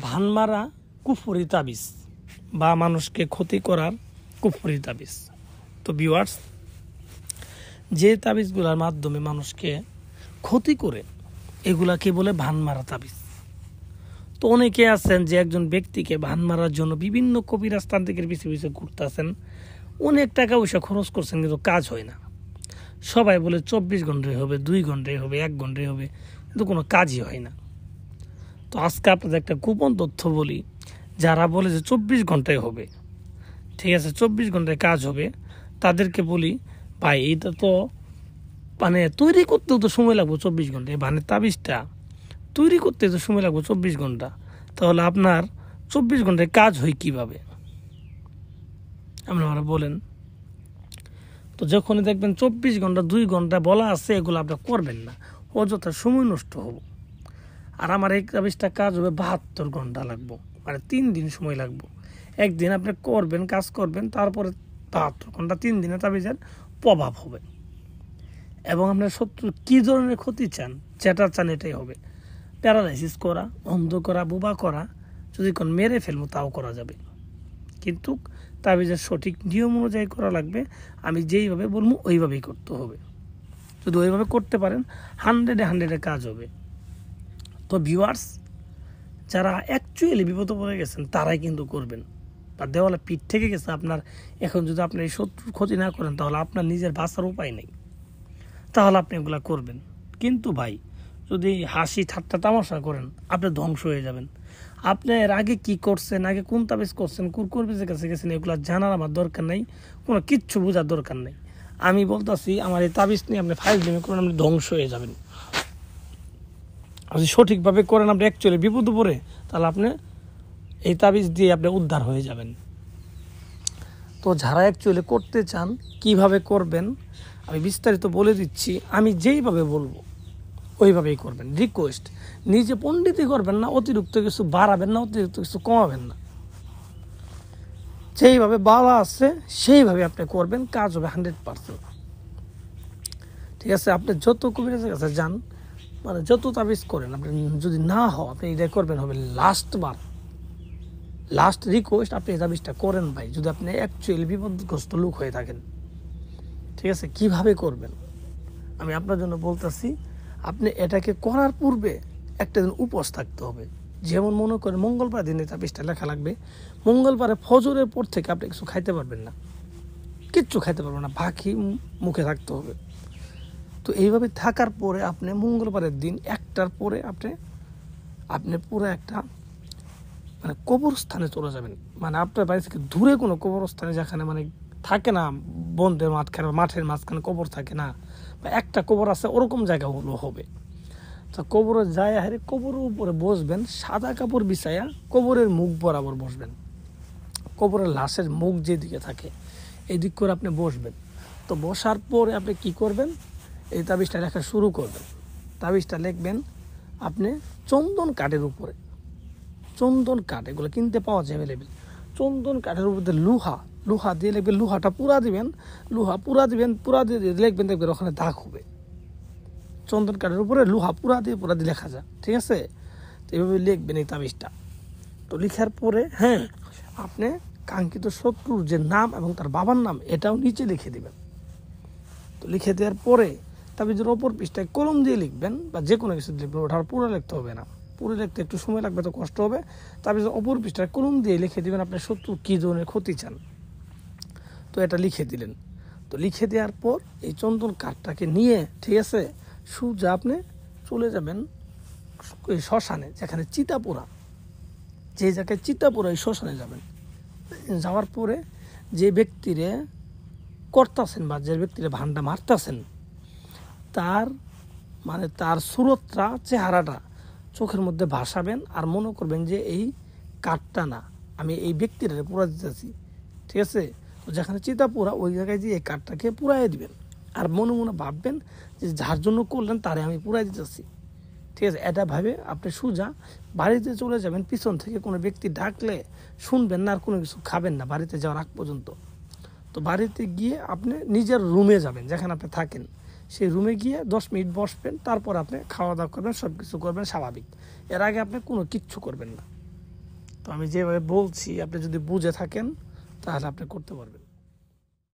ভানমারা কুফরি তাবিজ বা মানুষকে ক্ষতি করার কুফরি তাবিজ। তো ভিউয়ার্স, যে তাবিজগুলোর মাধ্যমে মানুষকে ক্ষতি করে এগুলাকে বলে ভানমারা তাবিজ। তো অনেকে আছেন যে একজন ব্যক্তিকে ভান মারার জন্য বিভিন্ন কবিরাজ তান্ত্রিকের পিছিয়ে পিছিয়ে ঘুরতেছেন, অনেক টাকা পয়সা খরচ করছেন, কিন্তু কাজ হয় না। সবাই বলে 24 ঘন্টায় হবে, 2 ঘন্টায় হবে, 1 ঘন্টায় হবে, কিন্তু কোনো কাজই হয় না। তো আজকে আপনাদের একটা গোপন তথ্য বলি, যারা বলে যে 24 ঘন্টায় হবে, ঠিক আছে 24 ঘন্টায় কাজ হবে, তাদেরকে বলি ভাই এইটা তো মানে তৈরি করতেও তো সময় লাগবে 24 ঘন্টা, মানে তাবিজটা তৈরি করতে তো সময় লাগবে 24 ঘন্টা, তাহলে আপনার 24 ঘন্টায় কাজ হয় কিভাবে আপনারা বলেন? তো যখনই দেখবেন 24 ঘন্টা 2 ঘন্টা বলা আছে, এগুলো আপনার করবেন না, অযথা সময় নষ্ট হবো। আর আমার এই তাবিজটা কাজ হবে 72 ঘন্টা লাগবো, মানে 3 দিন সময় লাগবো। একদিন আপনি করবেন, কাজ করবেন, তারপরে 72 ঘন্টা 3 দিনে তাবিজের প্রভাব হবে। এবং আপনার শত্রু কী ধরনের ক্ষতি চান, যেটা চান এটাই হবে। প্যারালাইসিস করা, অন্ধ করা, বোবা করা, যদি কোন মেরে ফেলবো তাও করা যাবে, কিন্তু তাবিজের সঠিক নিয়ম অনুযায়ী করা লাগবে। আমি যেইভাবে বলবো ওইভাবেই করতে হবে। যদি ওইভাবে করতে পারেন 100-এ কাজ হবে। তো ভিউয়ার্স, যারা অ্যাকচুয়ালি বিপদে পড়ে গেছেন তারাই কিন্তু করবেন, বা দেওয়ালে পিঠ থেকে গেছে আপনার, এখন যদি আপনি এই শত্রুর ক্ষতি না করেন তাহলে আপনার নিজের বাঁচার উপায় নেই, তাহলে আপনি এগুলা করবেন। কিন্তু ভাই, যদি হাসি ঠাট্টা তামাশা করেন আপনি ধ্বংস হয়ে যাবেন। আপনি এর আগে কি করছেন, আগে কোন তাবিজ করছেন, কোন কর্মীদের কাছে গেছেন, এগুলো জানার আমার দরকার নেই, কোনো কিচ্ছু বোঝার দরকার নেই। আমি বলতেছি, আমার এই তাবিজ নিয়ে আপনি ফাইজলামি করেন, আপনি ধ্বংস হয়ে যাবেন। যদি সঠিকভাবে করেন, আপনি অ্যাকচুয়ালি বিপদে পড়ে, তাহলে আপনি এই তাবিজ দিয়ে আপনি উদ্ধার হয়ে যাবেন। তো যারা অ্যাকচুয়ালি করতে চান কিভাবে করবেন আমি বিস্তারিত বলে দিচ্ছি। আমি যেইভাবে বলবো ওইভাবেই করবেন। রিকোয়েস্ট, নিজে পণ্ডিতই করবেন না, অতিরিক্ত কিছু বাড়াবেন না, অতিরিক্ত কিছু কমাবেন না। যেইভাবে বলা আছে সেইভাবে আপনি করবেন, কাজ হবে 100%। ঠিক আছে? আপনি যত কবিরাজের কাছে যান, মানে যত তাবিজ করেন, আপনি যদি না হয় আপনি এটা করবেন হবে লাস্ট রিকোয়েস্ট, আপনি এই তাবিজটা করেন ভাই, যদি আপনি অ্যাকচুয়ালি বিপদগ্রস্ত লোক হয়ে থাকেন। ঠিক আছে? কিভাবে করবেন আমি আপনার জন্য বলতেছি। আপনি এটাকে করার পূর্বে একটা দিন উপোস থাকতে হবে। যেমন মনে করেন মঙ্গলবার দিনে তাবিজটা লেখা লাগবে, মঙ্গলবারে ফজরের পর থেকে আপনি কিছু খাইতে পারবেন না, কিচ্ছু খাইতে পারবেন না, বাকি মুখে থাকতে হবে। তো এইভাবে থাকার পরে আপনি মঙ্গলবারের দিন 1টার পরে আপনি পুরো একটা মানে কবরস্থানে চলে যাবেন, মানে আপনার বাড়ি থেকে দূরে কোনো কবরস্থানে, যেখানে মানে থাকে না বন্ধের মাঠের মাঝখানে কবর থাকে না, বা একটা কবর আছে, ওরকম জায়গাগুলো হবে। তো কবরে যায়, হারে কবরের উপরে বসবেন, সাদা কাপড় বিছাইয়া কবরের মুখ বরাবর বসবেন। কবরের লাশের মুখ যেদিকে থাকে এই দিক করে আপনি বসবেন। তো বসার পরে আপনি কি করবেন, এই তাবিজটা লেখা শুরু করবেন। তাবিজটা লিখবেন আপনি চন্দন কাঠের উপরে, চন্দন কাঠ এগুলো কিনতে পাওয়া যায় অ্যাভেলেবেল। চন্দন কাঠের উপরে লোহা দিয়ে লিখবেন, লোহাটা পুরা দিবেন, পুরা দিয়ে লিখবেন, দেখবেন ওখানে দাগ হবে। চন্দন কাঠের উপরে লোহা পুরা দিয়ে লেখা যায়। ঠিক আছে? তো এইভাবে লিখবেন এই তাবিজটা। তো লিখার পরে আপনি কাঙ্ক্ষিত শত্রুর যে নাম এবং তার বাবার নাম এটাও নিচে লিখে দিবেন। তো লিখে দেওয়ার পরে তাবিজের অপর পৃষ্ঠায় কলম দিয়ে লিখবেন, বা যে কোনো কিছু লিখবেন, ওঠার পুরো লিখতে হবে না, পুরো লিখতে একটু সময় লাগবে, তো কষ্ট হবে। তাবিজের অপর পৃষ্ঠায় কলম দিয়ে লিখে দিবেন আপনার শত্রু কী ধরনের ক্ষতি চান। তো এটা লিখে দিলেন। তো লিখে দেওয়ার পর এই চন্দন কাঠটাকে নিয়ে, ঠিক আছে, সোজা আপনি চলে যাবেন ওই শ্মশানে, যেখানে চিতাপোড়া, যে জায়গায় চিতাপোড়া, এই শ্মশানে যাবেন। যাওয়ার পরে যে ব্যক্তিরে করতেছেন বা যে ব্যক্তিরে ভান্ডা মারতেছেন, তার সুরতটা, চেহারাটা চোখের মধ্যে ভাসাবেন, আর মনে করবেন যে এই কাঠটা না, আমি এই ব্যক্তিটা পুরা দিতেছি। ঠিক আছে? তো যেখানে চিতা পোড়া ওই জায়গায় দিয়ে এই কাঠটাকে পুরাই দিবেন, আর মনে মনে ভাববেন যে যার জন্য করলেন তারে আমি পুরাই দিতেছি। ঠিক আছে? এটা ভাবে আপনি সোজা বাড়িতে চলে যাবেন। পিছন থেকে কোনো ব্যক্তি ডাকলে শুনবেন না, আর কোনো কিছু খাবেন না বাড়িতে যাওয়ার আগ পর্যন্ত। তো বাড়িতে গিয়ে আপনি নিজের রুমে যাবেন, যেখানে আপনি থাকেন, সেই রুমে গিয়ে 10 মিনিট বসবেন, তারপর আপনি খাওয়া দাওয়া করবেন, সব কিছু করবেন স্বাভাবিক। এর আগে আপনি কোনো কিচ্ছু করবেন না। তো আমি যেভাবে বলছি আপনি যদি বুঝে থাকেন তাহলে আপনি করতে পারবেন।